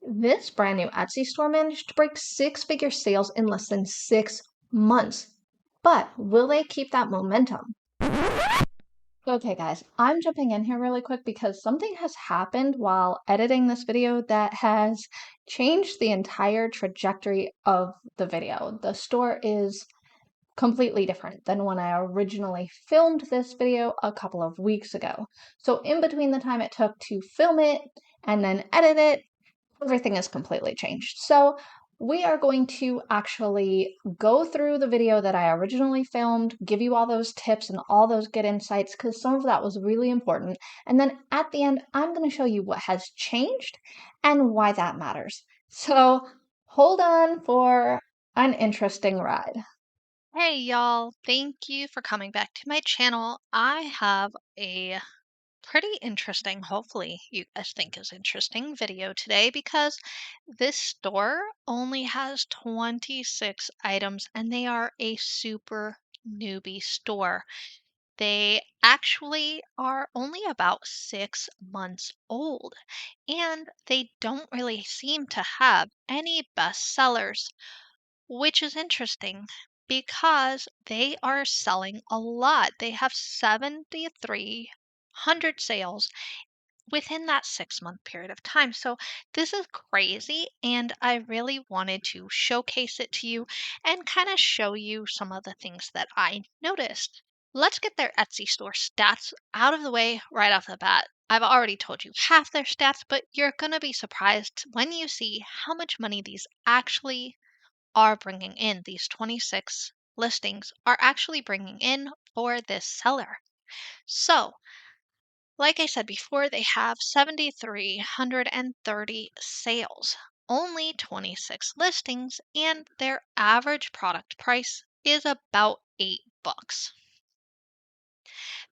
This brand new Etsy store managed to break six-figure sales in less than 6 months. But will they keep that momentum? Okay, guys, I'm jumping in here really quick because something has happened while editing this video that has changed the entire trajectory of the video. The store is completely different than when I originally filmed this video a couple of weeks ago. So in between the time it took to film it and then edit it, everything has completely changed. So we are going to actually go through the video that I originally filmed, give you all those tips and all those good insights because some of that was really important. And then at the end, I'm going to show you what has changed and why that matters. So hold on for an interesting ride. Hey y'all, thank you for coming back to my channel. I have a pretty interesting, hopefully you guys think is interesting video today because this store only has 26 items and they are a super newbie store. They actually are only about 6 months old and they don't really seem to have any bestsellers, which is interesting because they are selling a lot. They have 7,300 sales within that 6 month period of time. So this is crazy. And I really wanted to showcase it to you and kind of show you some of the things that I noticed. Let's get their Etsy store stats out of the way right off the bat. I've already told you half their stats, but you're going to be surprised when you see how much money these actually are bringing in. These 26 listings are actually bringing in for this seller. So, like I said before, they have 7,330 sales, only 26 listings, and their average product price is about $8.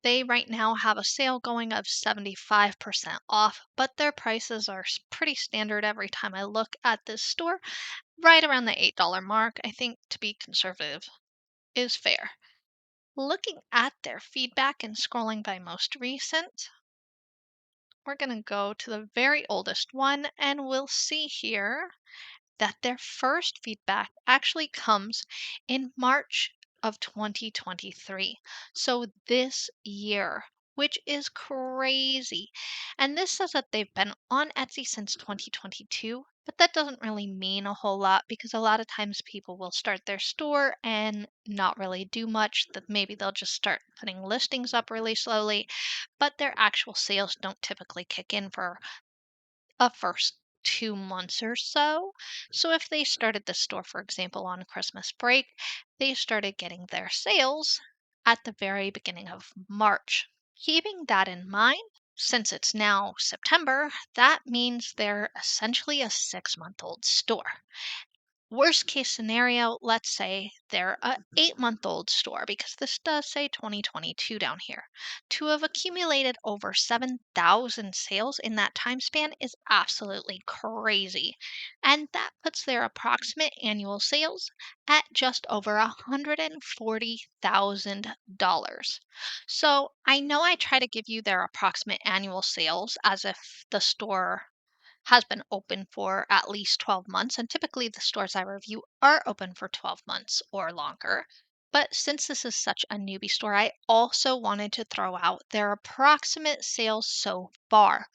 They right now have a sale going of 75% off, but their prices are pretty standard every time I look at this store, right around the $8 mark. I think to be conservative is fair. Looking at their feedback and scrolling by most recent, we're going to go to the very oldest one and we'll see here that their first feedback actually comes in March of 2023. So this year, which is crazy. And this says that they've been on Etsy since 2022, but that doesn't really mean a whole lot because a lot of times people will start their store and not really do much. That maybe they'll just start putting listings up really slowly, but their actual sales don't typically kick in for a first 2 months or so. So if they started the store, for example, on Christmas break, they started getting their sales at the very beginning of March. Keeping that in mind, since it's now September, that means they're essentially a 6 month old store. Worst case scenario, let's say they're a 8 month old store because this does say 2022 down here. To have accumulated over 7,000 sales in that time span is absolutely crazy. And that puts their approximate annual sales at just over $140,000. So I know I try to give you their approximate annual sales as if the store has been open for at least 12 months, and typically the stores I review are open for 12 months or longer. But since this is such a newbie store, I also wanted to throw out their approximate sales so far,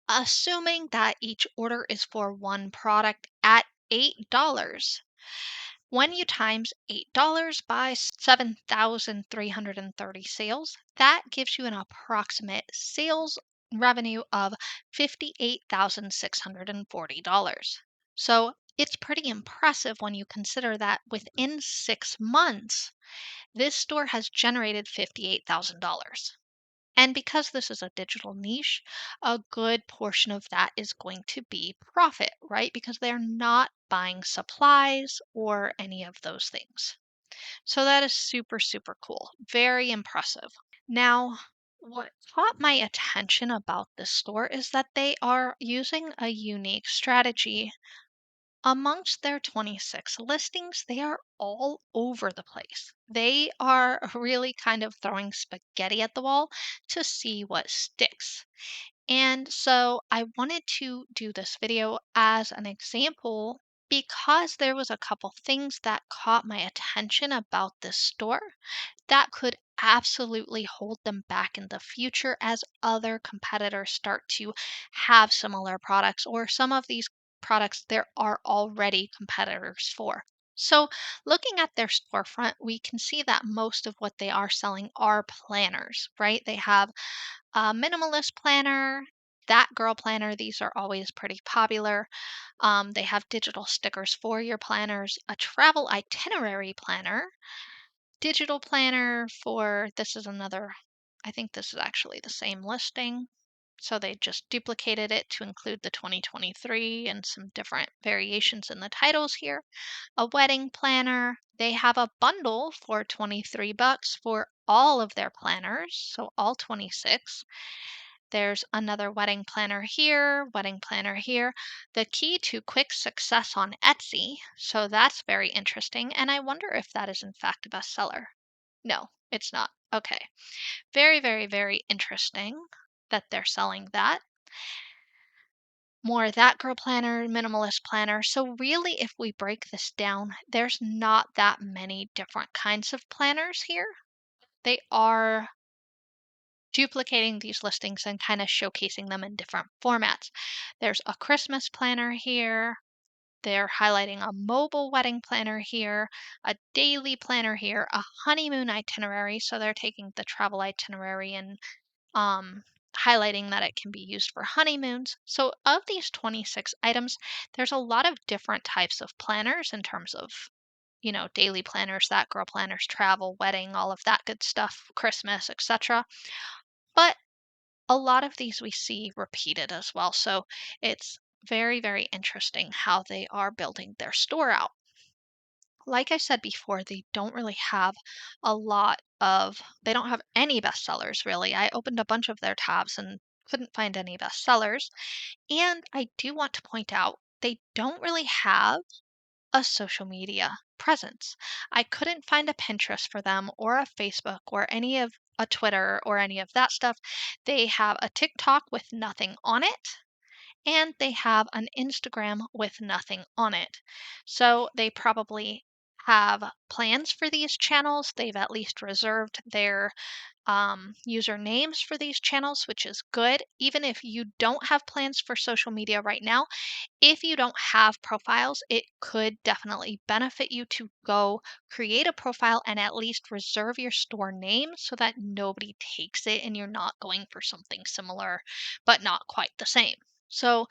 assuming that each order is for one product at $8. When you times $8 by 7,330 sales, that gives you an approximate sales revenue of $58,640. So it's pretty impressive when you consider that within 6 months, this store has generated $58,000. And because this is a digital niche, a good portion of that is going to be profit, right? Because they're not buying supplies or any of those things. So that is super, super cool. Very impressive. Now, what caught my attention about this store is that they are using a unique strategy. Amongst their 26 listings, they are all over the place. They are really kind of throwing spaghetti at the wall to see what sticks. And so I wanted to do this video as an example because there was a couple things that caught my attention about this store that could absolutely hold them back in the future as other competitors start to have similar products, or some of these products there are already competitors for. So, looking at their storefront, we can see that most of what they are selling are planners, right? They have a minimalist planner, that girl planner, these are always pretty popular. They have digital stickers for your planners, a travel itinerary planner, digital planner for this is another, I think this is actually the same listing. So they just duplicated it to include the 2023 and some different variations in the titles here. A wedding planner. They have a bundle for $23 for all of their planners, so all 26. There's another wedding planner here, wedding planner here. The key to quick success on Etsy. So that's very interesting. And I wonder if that is in fact a bestseller. No, it's not. Okay. Very, very, very interesting that they're selling that. More that girl planner, minimalist planner. So really, if we break this down, there's not that many different kinds of planners here. They are duplicating these listings and kind of showcasing them in different formats. There's a Christmas planner here. They're highlighting a mobile wedding planner here, a daily planner here, a honeymoon itinerary. So they're taking the travel itinerary and um, highlighting that it can be used for honeymoons. So, of these 26 items, there's a lot of different types of planners in terms of, daily planners, that girl planners, travel, wedding, all of that good stuff, Christmas, etc. But a lot of these we see repeated as well. So, it's very, very interesting how they are building their store out. Like I said before, they don't really have they don't have any bestsellers really. I opened a bunch of their tabs and couldn't find any bestsellers. And I do want to point out they don't really have a social media presence. I couldn't find a Pinterest for them or a Facebook or any of a Twitter or any of that stuff. They have a TikTok with nothing on it, and they have an Instagram with nothing on it. So they probably have plans for these channels. They've at least reserved their usernames for these channels, which is good. Even if you don't have plans for social media right now, if you don't have profiles, it could definitely benefit you to go create a profile and at least reserve your store name so that nobody takes it and you're not going for something similar but not quite the same. So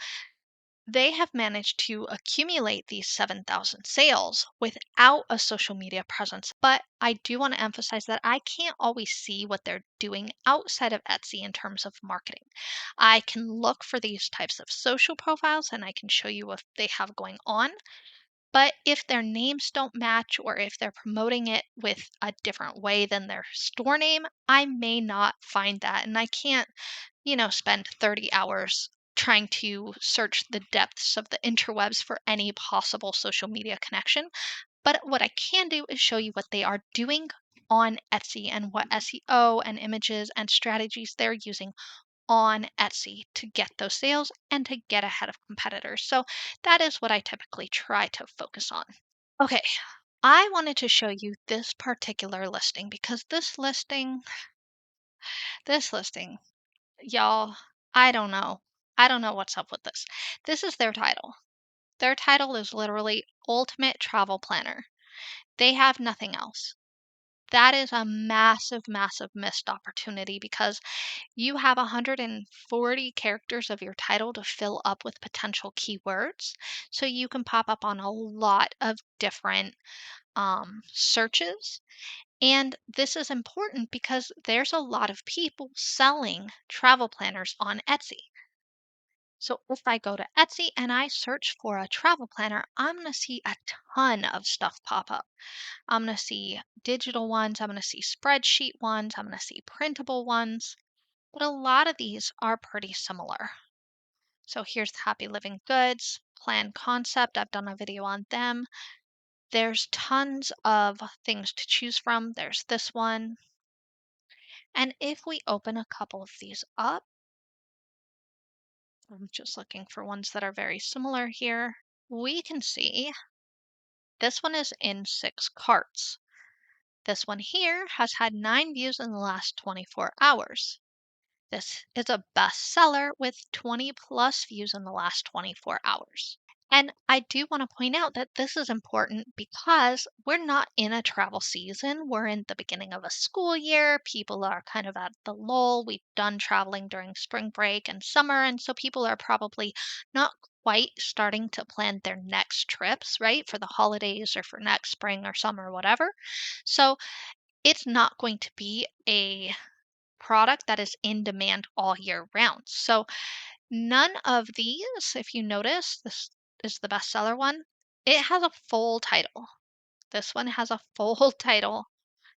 they have managed to accumulate these 7,000 sales without a social media presence. But I do want to emphasize that I can't always see what they're doing outside of Etsy in terms of marketing. I can look for these types of social profiles and I can show you what they have going on. But if their names don't match or if they're promoting it with a different way than their store name, I may not find that. And I can't spend 30 hours trying to search the depths of the interwebs for any possible social media connection. But what I can do is show you what they are doing on Etsy and what SEO and images and strategies they're using on Etsy to get those sales and to get ahead of competitors. So that is what I typically try to focus on. Okay, I wanted to show you this particular listing because this listing, y'all, I don't know. I don't know what's up with this. This is their title. Their title is literally Ultimate Travel Planner. They have nothing else. That is a massive, massive missed opportunity because you have 140 characters of your title to fill up with potential keywords. So you can pop up on a lot of different searches. And this is important because there's a lot of people selling travel planners on Etsy. So if I go to Etsy and I search for a travel planner, I'm going to see a ton of stuff pop up. I'm going to see digital ones, I'm going to see spreadsheet ones, I'm going to see printable ones, but a lot of these are pretty similar. So here's the Happy Living Goods, Plan Concept. I've done a video on them. There's tons of things to choose from. There's this one. And if we open a couple of these up, I'm just looking for ones that are very similar here. We can see this one is in 6 carts. This one here has had 9 views in the last 24 hours. This is a bestseller with 20 plus views in the last 24 hours. And I do want to point out that this is important because we're not in a travel season. We're in the beginning of a school year. People are kind of at the lull. We've done traveling during spring break and summer. And so people are probably not quite starting to plan their next trips, right? For the holidays or for next spring or summer, whatever. So it's not going to be a product that is in demand all year round. So none of these, if you notice, this is the bestseller one. It has a full title. This one has a full title.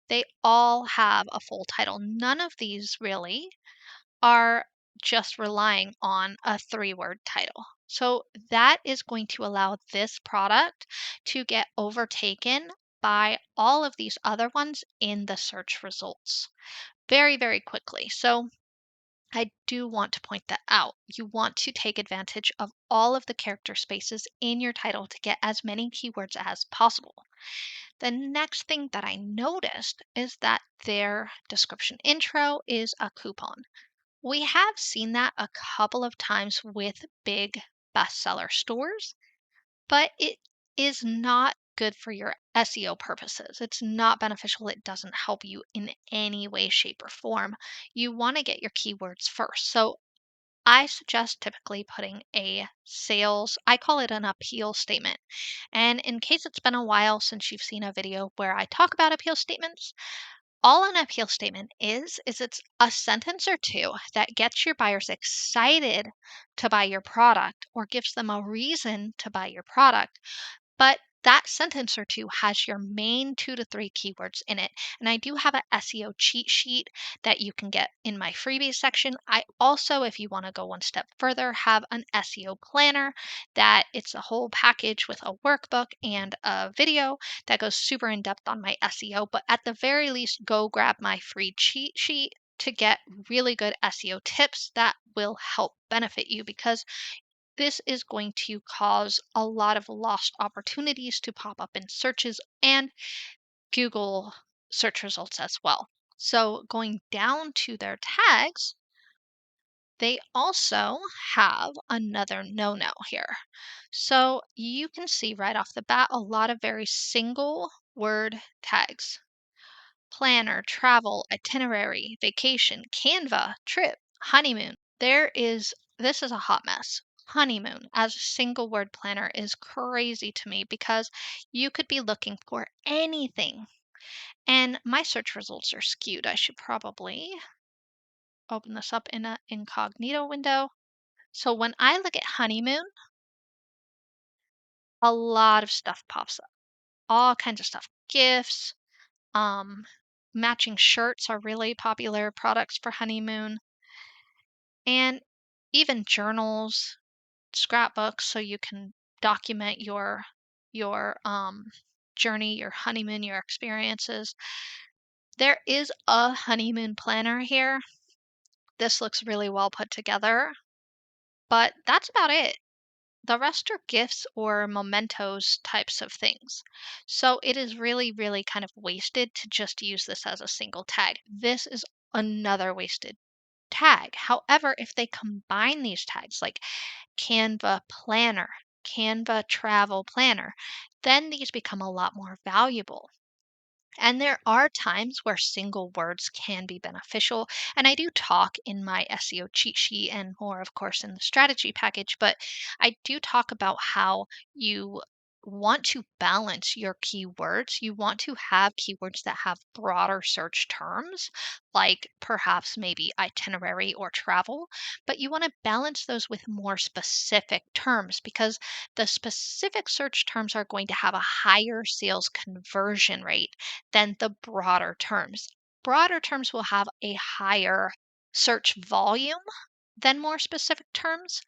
They all have a full title. None of these really are just relying on a 3-word title. So that is going to allow this product to get overtaken by all of these other ones in the search results very, very quickly. So I do want to point that out. You want to take advantage of all of the character spaces in your title to get as many keywords as possible. The next thing that I noticed is that their description intro is a coupon. We have seen that a couple of times with big bestseller stores, but it is not good for your SEO purposes. It's not beneficial. It doesn't help you in any way, shape, or form. You want to get your keywords first. So I suggest typically putting a sales, I call it an appeal statement. And in case it's been a while since you've seen a video where I talk about appeal statements, all an appeal statement is it's a sentence or two that gets your buyers excited to buy your product or gives them a reason to buy your product. But that sentence or two has your main 2 to 3 keywords in it. And I do have an SEO cheat sheet that you can get in my freebies section. I also, if you want to go one step further, have an SEO planner that it's a whole package with a workbook and a video that goes super in depth on my SEO. But at the very least, go grab my free cheat sheet to get really good SEO tips that will help benefit you, because this is going to cause a lot of lost opportunities to pop up in searches and Google search results as well. So going down to their tags, they also have another no-no here. So you can see right off the bat a lot of very single word tags. Planner, travel, itinerary, vacation, Canva, trip, honeymoon. This is a hot mess. Honeymoon as a single word planner is crazy to me because you could be looking for anything. And my search results are skewed. I should probably open this up in an incognito window. So when I look at honeymoon, a lot of stuff pops up. All kinds of stuff. Gifts, matching shirts are really popular products for honeymoon, and even journals, scrapbooks, so you can document your journey, your honeymoon, your experiences. There is a honeymoon planner here. This looks really well put together, but that's about it. The rest are gifts or mementos types of things. So it is really, really kind of wasted to just use this as a single tag. This is another wasted tag. However, if they combine these tags like Canva Planner, Canva Travel Planner, then these become a lot more valuable. And there are times where single words can be beneficial. And I do talk in my SEO cheat sheet and more, of course, in the strategy package, but I do talk about how you want to balance your keywords. You want to have keywords that have broader search terms, like perhaps maybe itinerary or travel, but you want to balance those with more specific terms because the specific search terms are going to have a higher sales conversion rate than the broader terms. Broader terms will have a higher search volume than more specific terms,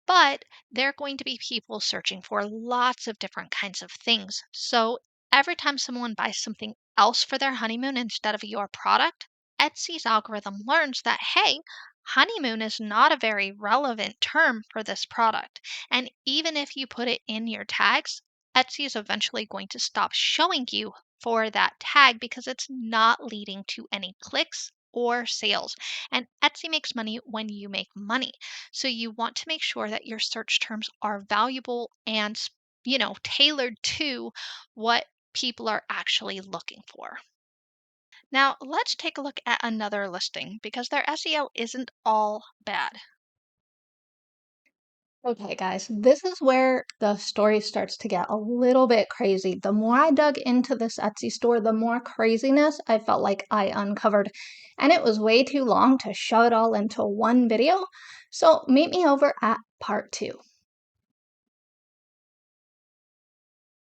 but they're going to be people searching for lots of different kinds of things. So every time someone buys something else for their honeymoon instead of your product, Etsy's algorithm learns that, hey, Honeymoon is not a very relevant term for this product, and even if you put it in your tags, Etsy is eventually going to stop showing you for that tag because it's not leading to any clicks or sales. And Etsy makes money when you make money. So you want to make sure that your search terms are valuable and, tailored to what people are actually looking for. Now, let's take a look at another listing because their SEO isn't all bad. Okay, guys, this is where the story starts to get a little bit crazy. The more I dug into this Etsy store, the more craziness I felt like I uncovered. And it was way too long to show it all into one video. So meet me over at part 2.